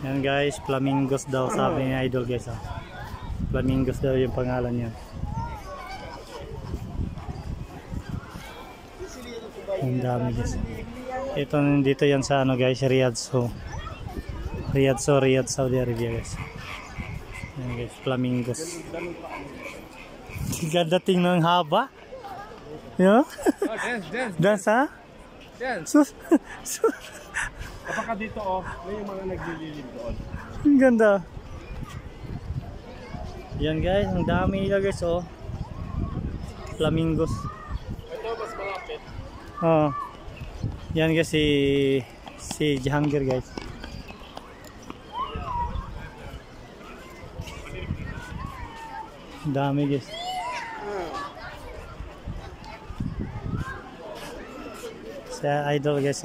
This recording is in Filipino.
Yan guys, flamingos daw sabi ni Idol guys. Oh. Flamingos daw yung pangalan niya. Ang dami guys. Ito dito yan sa ano guys, Riyadh Saudi Arabia guys. Yan guys, flamingos. Ganda tingnan ng haba. Yo? Dance ha? Dance. Kapag dito may mga naglililim doon. Ang ganda. Yan guys, ang dami nila guys flamingos. Ito mas malapit. Yan guys si Jahangir guys. Ang dami guys. Sa Idol guys